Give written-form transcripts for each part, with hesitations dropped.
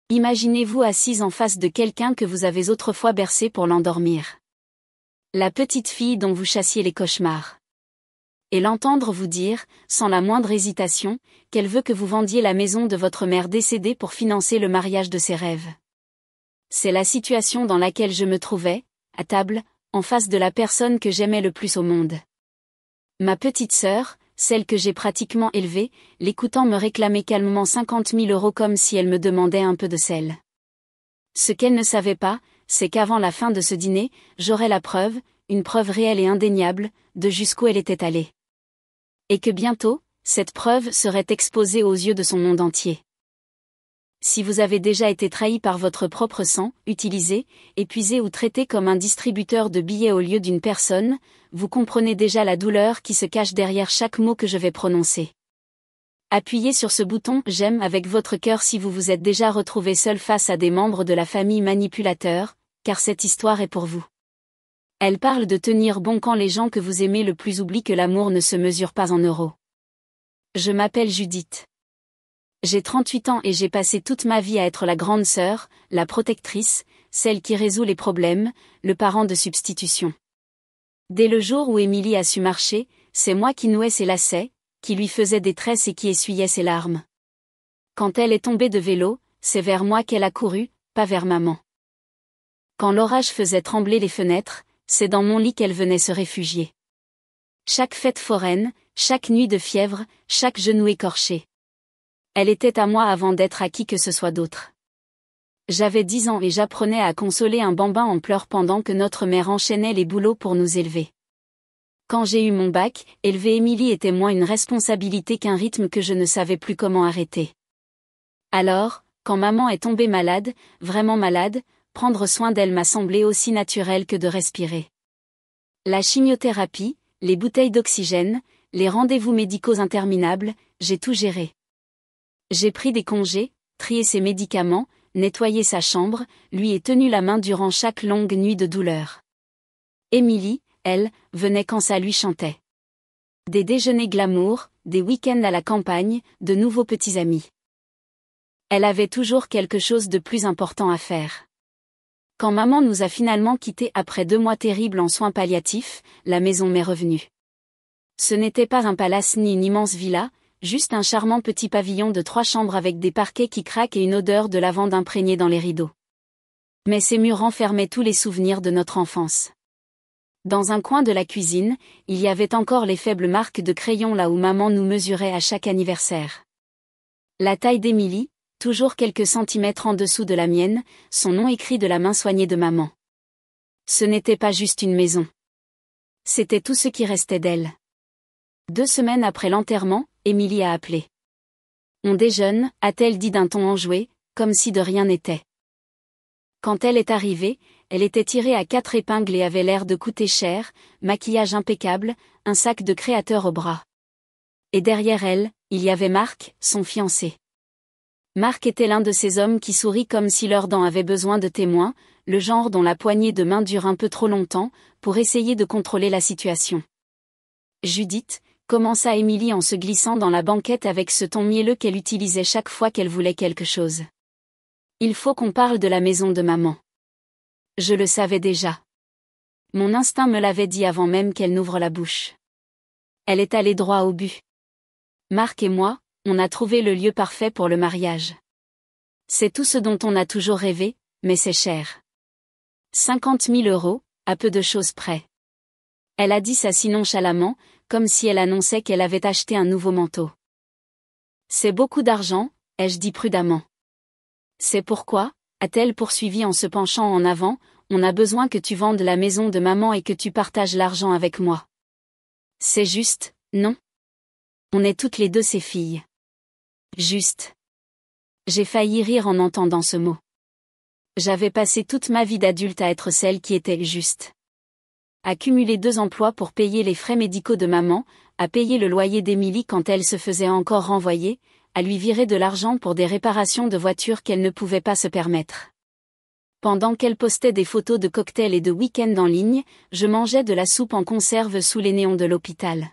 Imaginez-vous assise en face de quelqu'un que vous avez autrefois bercé pour l'endormir. La petite fille dont vous chassiez les cauchemars. Et l'entendre vous dire, sans la moindre hésitation, qu'elle veut que vous vendiez la maison de votre mère décédée pour financer le mariage de ses rêves. C'est la situation dans laquelle je me trouvais, à table, en face de la personne que j'aimais le plus au monde. Ma petite sœur, celle que j'ai pratiquement élevée, l'écoutant me réclamait calmement 50 000 € comme si elle me demandait un peu de sel. Ce qu'elle ne savait pas, c'est qu'avant la fin de ce dîner, j'aurais la preuve, une preuve réelle et indéniable, de jusqu'où elle était allée. Et que bientôt, cette preuve serait exposée aux yeux de son monde entier. Si vous avez déjà été trahi par votre propre sang, utilisé, épuisé ou traité comme un distributeur de billets au lieu d'une personne, vous comprenez déjà la douleur qui se cache derrière chaque mot que je vais prononcer. Appuyez sur ce bouton « J'aime » avec votre cœur si vous vous êtes déjà retrouvé seul face à des membres de la famille manipulateurs, car cette histoire est pour vous. Elle parle de tenir bon quand les gens que vous aimez le plus oublient que l'amour ne se mesure pas en euros. Je m'appelle Judith. J'ai 38 ans et j'ai passé toute ma vie à être la grande sœur, la protectrice, celle qui résout les problèmes, le parent de substitution. Dès le jour où Émilie a su marcher, c'est moi qui nouais ses lacets, qui lui faisais des tresses et qui essuyais ses larmes. Quand elle est tombée de vélo, c'est vers moi qu'elle a couru, pas vers maman. Quand l'orage faisait trembler les fenêtres, c'est dans mon lit qu'elle venait se réfugier. Chaque fête foraine, chaque nuit de fièvre, chaque genou écorché. Elle était à moi avant d'être à qui que ce soit d'autre. J'avais 10 ans et j'apprenais à consoler un bambin en pleurs pendant que notre mère enchaînait les boulots pour nous élever. Quand j'ai eu mon bac, élever Émilie était moins une responsabilité qu'un rythme que je ne savais plus comment arrêter. Alors, quand maman est tombée malade, vraiment malade, prendre soin d'elle m'a semblé aussi naturel que de respirer. La chimiothérapie, les bouteilles d'oxygène, les rendez-vous médicaux interminables, j'ai tout géré. J'ai pris des congés, trié ses médicaments, nettoyé sa chambre, lui ai tenu la main durant chaque longue nuit de douleur. Émilie, elle, venait quand ça lui chantait. Des déjeuners glamour, des week-ends à la campagne, de nouveaux petits amis. Elle avait toujours quelque chose de plus important à faire. Quand maman nous a finalement quittés après 2 mois terribles en soins palliatifs, la maison m'est revenue. Ce n'était pas un palace ni une immense villa, juste un charmant petit pavillon de 3 chambres avec des parquets qui craquent et une odeur de lavande imprégnée dans les rideaux. Mais ces murs renfermaient tous les souvenirs de notre enfance. Dans un coin de la cuisine, il y avait encore les faibles marques de crayon là où maman nous mesurait à chaque anniversaire. La taille d'Émilie, toujours quelques centimètres en dessous de la mienne, son nom écrit de la main soignée de maman. Ce n'était pas juste une maison. C'était tout ce qui restait d'elle. 2 semaines après l'enterrement, Émilie a appelé. On déjeune, a-t-elle dit d'un ton enjoué, comme si de rien n'était. Quand elle est arrivée, elle était tirée à 4 épingles et avait l'air de coûter cher, maquillage impeccable, un sac de créateur au bras. Et derrière elle, il y avait Marc, son fiancé. Marc était l'un de ces hommes qui sourient comme si leurs dents avaient besoin de témoins, le genre dont la poignée de main dure un peu trop longtemps, pour essayer de contrôler la situation. Judith, commença Émilie en se glissant dans la banquette avec ce ton mielleux qu'elle utilisait chaque fois qu'elle voulait quelque chose. Il faut qu'on parle de la maison de maman. Je le savais déjà. Mon instinct me l'avait dit avant même qu'elle n'ouvre la bouche. Elle est allée droit au but. Marc et moi, on a trouvé le lieu parfait pour le mariage. C'est tout ce dont on a toujours rêvé, mais c'est cher. 50 000 €, à peu de choses près. Elle a dit ça si nonchalamment, comme si elle annonçait qu'elle avait acheté un nouveau manteau. C'est beaucoup d'argent, ai-je dit prudemment. C'est pourquoi, a-t-elle poursuivi en se penchant en avant, on a besoin que tu vendes la maison de maman et que tu partages l'argent avec moi. C'est juste, non? On est toutes les deux ses filles. Juste. J'ai failli rire en entendant ce mot. J'avais passé toute ma vie d'adulte à être celle qui était juste. À cumuler 2 emplois pour payer les frais médicaux de maman, à payer le loyer d'Émilie quand elle se faisait encore renvoyer, à lui virer de l'argent pour des réparations de voitures qu'elle ne pouvait pas se permettre. Pendant qu'elle postait des photos de cocktails et de week-ends en ligne, je mangeais de la soupe en conserve sous les néons de l'hôpital.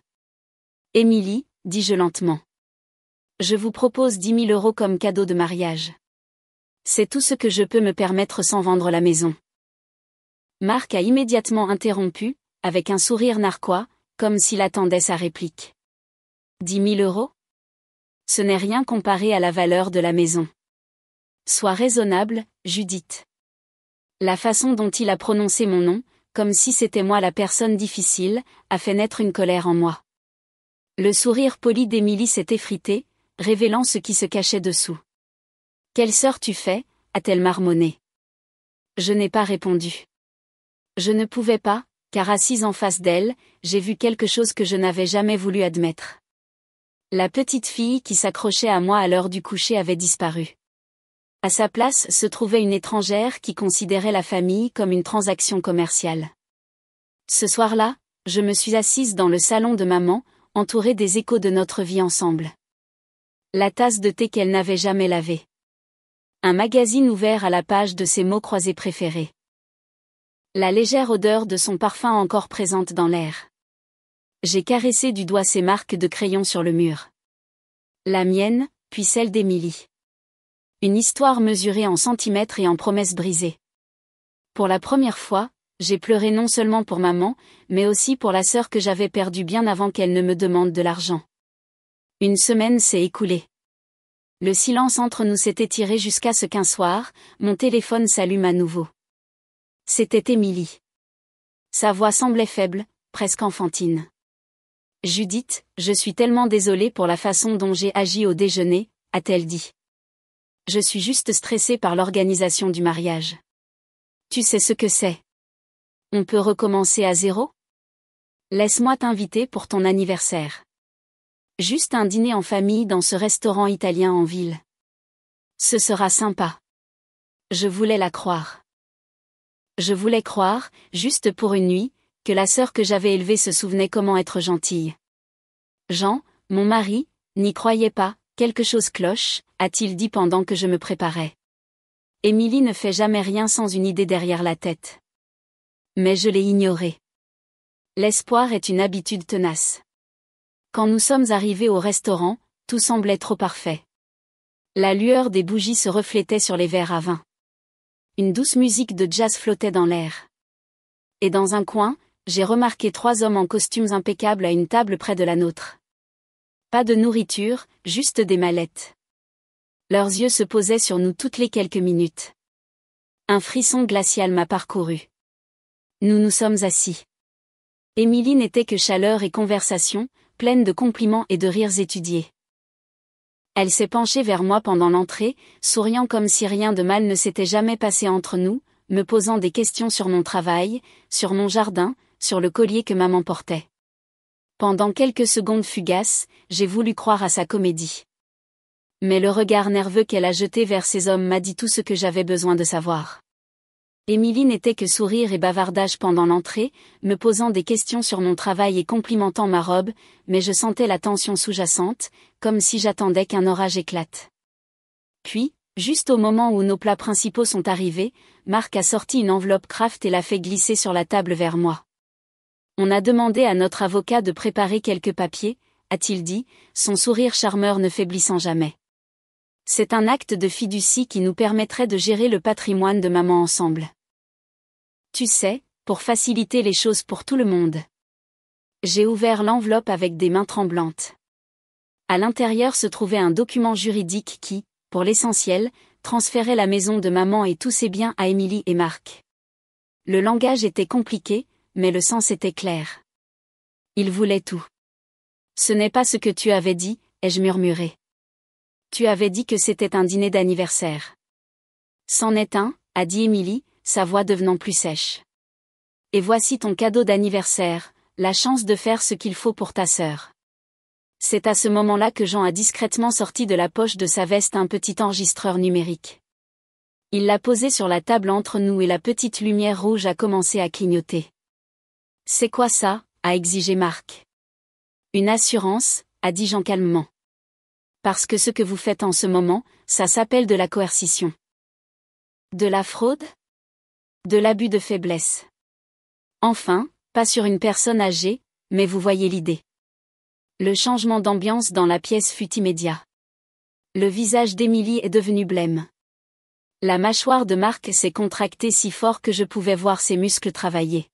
Émilie, dis-je lentement. Je vous propose 10 000 € comme cadeau de mariage. C'est tout ce que je peux me permettre sans vendre la maison. Marc a immédiatement interrompu, avec un sourire narquois, comme s'il attendait sa réplique. 10 000 euros ? Ce n'est rien comparé à la valeur de la maison. Sois raisonnable, Judith. La façon dont il a prononcé mon nom, comme si c'était moi la personne difficile, a fait naître une colère en moi. Le sourire poli d'Émilie s'est effrité, révélant ce qui se cachait dessous. « Quelle sœur tu fais » a-t-elle marmonné. Je n'ai pas répondu. Je ne pouvais pas, car assise en face d'elle, j'ai vu quelque chose que je n'avais jamais voulu admettre. La petite fille qui s'accrochait à moi à l'heure du coucher avait disparu. À sa place se trouvait une étrangère qui considérait la famille comme une transaction commerciale. Ce soir-là, je me suis assise dans le salon de maman, entourée des échos de notre vie ensemble. La tasse de thé qu'elle n'avait jamais lavée. Un magazine ouvert à la page de ses mots croisés préférés. La légère odeur de son parfum encore présente dans l'air. J'ai caressé du doigt ses marques de crayon sur le mur. La mienne, puis celle d'Émilie. Une histoire mesurée en centimètres et en promesses brisées. Pour la première fois, j'ai pleuré non seulement pour maman, mais aussi pour la sœur que j'avais perdue bien avant qu'elle ne me demande de l'argent. Une semaine s'est écoulée. Le silence entre nous s'est étiré jusqu'à ce qu'un soir, mon téléphone s'allume à nouveau. C'était Émilie. Sa voix semblait faible, presque enfantine. « Judith, je suis tellement désolée pour la façon dont j'ai agi au déjeuner », a-t-elle dit. « Je suis juste stressée par l'organisation du mariage. Tu sais ce que c'est. On peut recommencer à zéro ? Laisse-moi t'inviter pour ton anniversaire. Juste un dîner en famille dans ce restaurant italien en ville. Ce sera sympa. » Je voulais la croire. Je voulais croire, juste pour une nuit, que la sœur que j'avais élevée se souvenait comment être gentille. Jean, mon mari, n'y croyait pas, quelque chose cloche, a-t-il dit pendant que je me préparais. Émilie ne fait jamais rien sans une idée derrière la tête. Mais je l'ai ignorée. L'espoir est une habitude tenace. Quand nous sommes arrivés au restaurant, tout semblait trop parfait. La lueur des bougies se reflétait sur les verres à vin. Une douce musique de jazz flottait dans l'air. Et dans un coin, j'ai remarqué 3 hommes en costumes impeccables à une table près de la nôtre. Pas de nourriture, juste des mallettes. Leurs yeux se posaient sur nous toutes les quelques minutes. Un frisson glacial m'a parcouru. Nous nous sommes assis. Émilie n'était que chaleur et conversation, pleine de compliments et de rires étudiés. Elle s'est penchée vers moi pendant l'entrée, souriant comme si rien de mal ne s'était jamais passé entre nous, me posant des questions sur mon travail, sur mon jardin, sur le collier que maman portait. Pendant quelques secondes fugaces, j'ai voulu croire à sa comédie. Mais le regard nerveux qu'elle a jeté vers ces hommes m'a dit tout ce que j'avais besoin de savoir. Émilie n'était que sourire et bavardage pendant l'entrée, me posant des questions sur mon travail et complimentant ma robe, mais je sentais la tension sous-jacente, comme si j'attendais qu'un orage éclate. Puis, juste au moment où nos plats principaux sont arrivés, Marc a sorti une enveloppe Kraft et l'a fait glisser sur la table vers moi. On a demandé à notre avocat de préparer quelques papiers, a-t-il dit, son sourire charmeur ne faiblissant jamais. C'est un acte de fiducie qui nous permettrait de gérer le patrimoine de maman ensemble. Tu sais, pour faciliter les choses pour tout le monde. J'ai ouvert l'enveloppe avec des mains tremblantes. À l'intérieur se trouvait un document juridique qui, pour l'essentiel, transférait la maison de maman et tous ses biens à Émilie et Marc. Le langage était compliqué, mais le sens était clair. Il voulait tout. Ce n'est pas ce que tu avais dit, ai-je murmuré. Tu avais dit que c'était un dîner d'anniversaire. C'en est un, a dit Émilie, sa voix devenant plus sèche. Et voici ton cadeau d'anniversaire, la chance de faire ce qu'il faut pour ta sœur. C'est à ce moment-là que Jean a discrètement sorti de la poche de sa veste un petit enregistreur numérique. Il l'a posé sur la table entre nous et la petite lumière rouge a commencé à clignoter. C'est quoi ça, a exigé Marc. Une assurance, a dit Jean calmement. Parce que ce que vous faites en ce moment, ça s'appelle de la coercition. De la fraude ? De l'abus de faiblesse. Enfin, pas sur une personne âgée, mais vous voyez l'idée. Le changement d'ambiance dans la pièce fut immédiat. Le visage d'Émilie est devenu blême. La mâchoire de Marc s'est contractée si fort que je pouvais voir ses muscles travailler.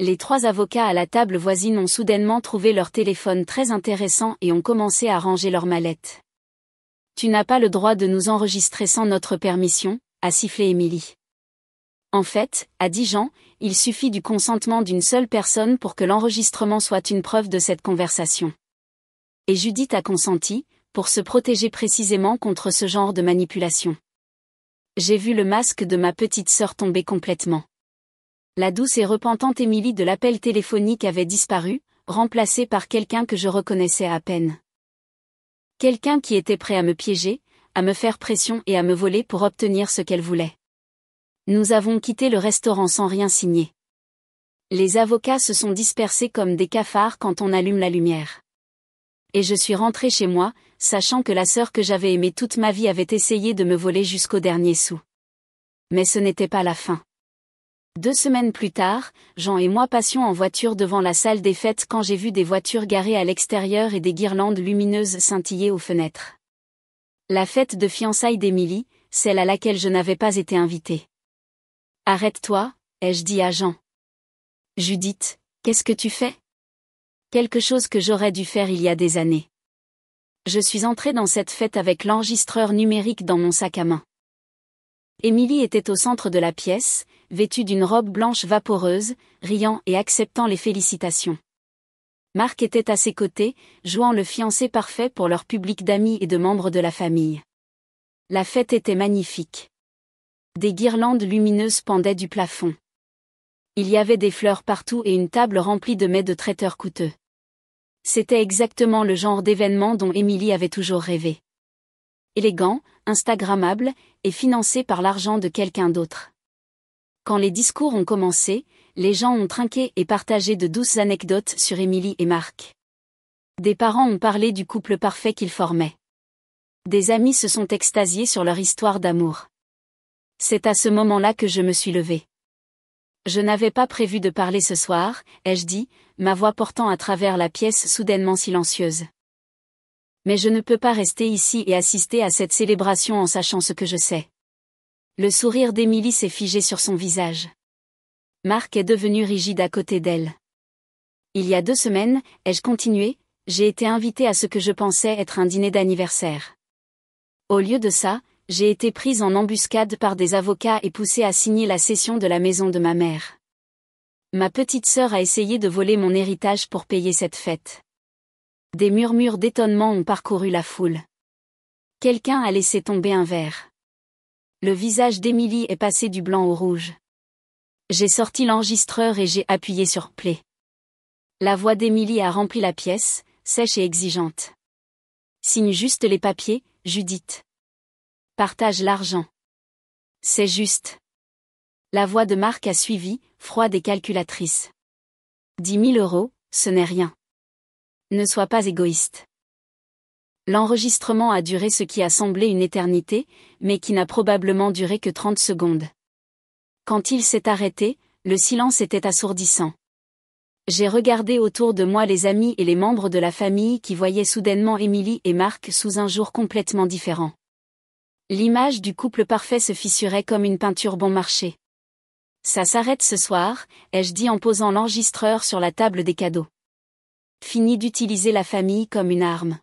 Les 3 avocats à la table voisine ont soudainement trouvé leur téléphone très intéressant et ont commencé à ranger leurs mallettes. « Tu n'as pas le droit de nous enregistrer sans notre permission », a sifflé Émilie. En fait, a dit Jean, il suffit du consentement d'une seule personne pour que l'enregistrement soit une preuve de cette conversation. Et Judith a consenti, pour se protéger précisément contre ce genre de manipulation. J'ai vu le masque de ma petite sœur tomber complètement. La douce et repentante Émilie de l'appel téléphonique avait disparu, remplacée par quelqu'un que je reconnaissais à peine. Quelqu'un qui était prêt à me piéger, à me faire pression et à me voler pour obtenir ce qu'elle voulait. Nous avons quitté le restaurant sans rien signer. Les avocats se sont dispersés comme des cafards quand on allume la lumière. Et je suis rentrée chez moi, sachant que la sœur que j'avais aimée toute ma vie avait essayé de me voler jusqu'au dernier sou. Mais ce n'était pas la fin. 2 semaines plus tard, Jean et moi passions en voiture devant la salle des fêtes quand j'ai vu des voitures garées à l'extérieur et des guirlandes lumineuses scintiller aux fenêtres. La fête de fiançailles d'Émilie, celle à laquelle je n'avais pas été invitée. « Arrête-toi », ai-je dit à Jean. « Judith, qu'est-ce que tu fais ?» Quelque chose que j'aurais dû faire il y a des années. Je suis entrée dans cette fête avec l'enregistreur numérique dans mon sac à main. Émilie était au centre de la pièce, vêtue d'une robe blanche vaporeuse, riant et acceptant les félicitations. Marc était à ses côtés, jouant le fiancé parfait pour leur public d'amis et de membres de la famille. La fête était magnifique. Des guirlandes lumineuses pendaient du plafond. Il y avait des fleurs partout et une table remplie de mets de traiteur coûteux. C'était exactement le genre d'événement dont Émilie avait toujours rêvé. Élégant, instagrammable, et financé par l'argent de quelqu'un d'autre. Quand les discours ont commencé, les gens ont trinqué et partagé de douces anecdotes sur Émilie et Marc. Des parents ont parlé du couple parfait qu'ils formaient. Des amis se sont extasiés sur leur histoire d'amour. C'est à ce moment-là que je me suis levée. Je n'avais pas prévu de parler ce soir, ai-je dit, ma voix portant à travers la pièce soudainement silencieuse. Mais je ne peux pas rester ici et assister à cette célébration en sachant ce que je sais. Le sourire d'Émilie s'est figé sur son visage. Marc est devenu rigide à côté d'elle. Il y a 2 semaines, ai-je continué, j'ai été invitée à ce que je pensais être un dîner d'anniversaire. Au lieu de ça, j'ai été prise en embuscade par des avocats et poussée à signer la cession de la maison de ma mère. Ma petite sœur a essayé de voler mon héritage pour payer cette fête. Des murmures d'étonnement ont parcouru la foule. Quelqu'un a laissé tomber un verre. Le visage d'Émilie est passé du blanc au rouge. J'ai sorti l'enregistreur et j'ai appuyé sur play. La voix d'Émilie a rempli la pièce, sèche et exigeante. Signe juste les papiers, Judith. Partage l'argent. C'est juste. La voix de Marc a suivi, froide et calculatrice. 10 000 €, ce n'est rien. Ne sois pas égoïste. L'enregistrement a duré ce qui a semblé une éternité, mais qui n'a probablement duré que 30 secondes. Quand il s'est arrêté, le silence était assourdissant. J'ai regardé autour de moi les amis et les membres de la famille qui voyaient soudainement Émilie et Marc sous un jour complètement différent. L'image du couple parfait se fissurait comme une peinture bon marché. Ça s'arrête ce soir, ai-je dit en posant l'enregistreur sur la table des cadeaux. Fini d'utiliser la famille comme une arme.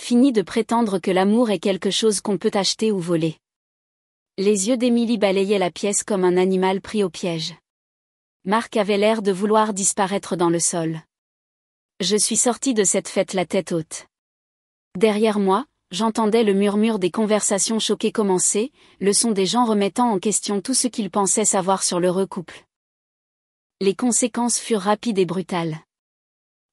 Fini de prétendre que l'amour est quelque chose qu'on peut acheter ou voler. Les yeux d'Émilie balayaient la pièce comme un animal pris au piège. Marc avait l'air de vouloir disparaître dans le sol. Je suis sortie de cette fête la tête haute. Derrière moi, j'entendais le murmure des conversations choquées commencer, le son des gens remettant en question tout ce qu'ils pensaient savoir sur l'heureux couple. Les conséquences furent rapides et brutales.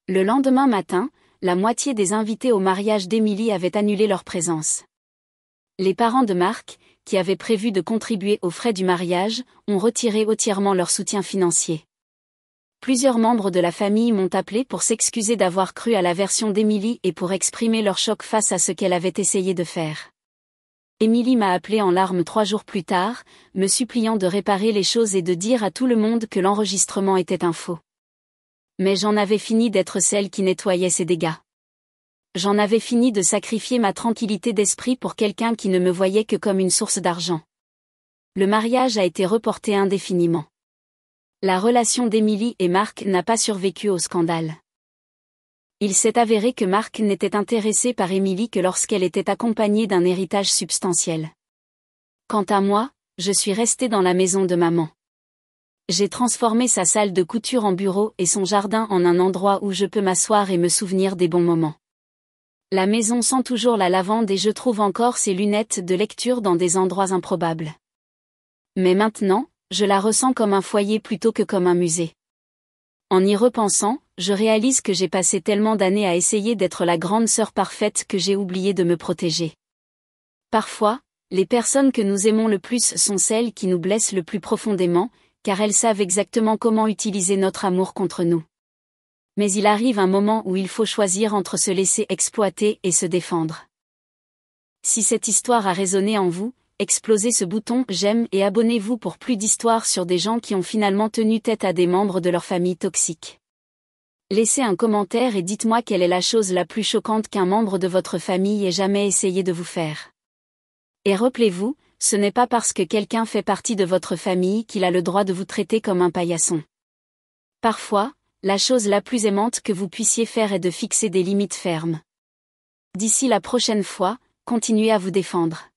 Le lendemain matin, la moitié des invités au mariage d'Émilie avaient annulé leur présence. Les parents de Marc, qui avaient prévu de contribuer aux frais du mariage, ont retiré entièrement leur soutien financier. Plusieurs membres de la famille m'ont appelé pour s'excuser d'avoir cru à la version d'Émilie et pour exprimer leur choc face à ce qu'elle avait essayé de faire. Émilie m'a appelé en larmes 3 jours plus tard, me suppliant de réparer les choses et de dire à tout le monde que l'enregistrement était un faux. Mais j'en avais fini d'être celle qui nettoyait ses dégâts. J'en avais fini de sacrifier ma tranquillité d'esprit pour quelqu'un qui ne me voyait que comme une source d'argent. Le mariage a été reporté indéfiniment. La relation d'Emily et Mark n'a pas survécu au scandale. Il s'est avéré que Mark n'était intéressé par Emily que lorsqu'elle était accompagnée d'un héritage substantiel. Quant à moi, je suis restée dans la maison de maman. J'ai transformé sa salle de couture en bureau et son jardin en un endroit où je peux m'asseoir et me souvenir des bons moments. La maison sent toujours la lavande et je trouve encore ses lunettes de lecture dans des endroits improbables. Mais maintenant, je la ressens comme un foyer plutôt que comme un musée. En y repensant, je réalise que j'ai passé tellement d'années à essayer d'être la grande sœur parfaite que j'ai oublié de me protéger. Parfois, les personnes que nous aimons le plus sont celles qui nous blessent le plus profondément, car elles savent exactement comment utiliser notre amour contre nous. Mais il arrive un moment où il faut choisir entre se laisser exploiter et se défendre. Si cette histoire a résonné en vous, explosez ce bouton j'aime et abonnez-vous pour plus d'histoires sur des gens qui ont finalement tenu tête à des membres de leur famille toxique. Laissez un commentaire et dites-moi quelle est la chose la plus choquante qu'un membre de votre famille ait jamais essayé de vous faire. Et rappelez-vous, ce n'est pas parce que quelqu'un fait partie de votre famille qu'il a le droit de vous traiter comme un paillasson. Parfois, la chose la plus aimante que vous puissiez faire est de fixer des limites fermes. D'ici la prochaine fois, continuez à vous défendre.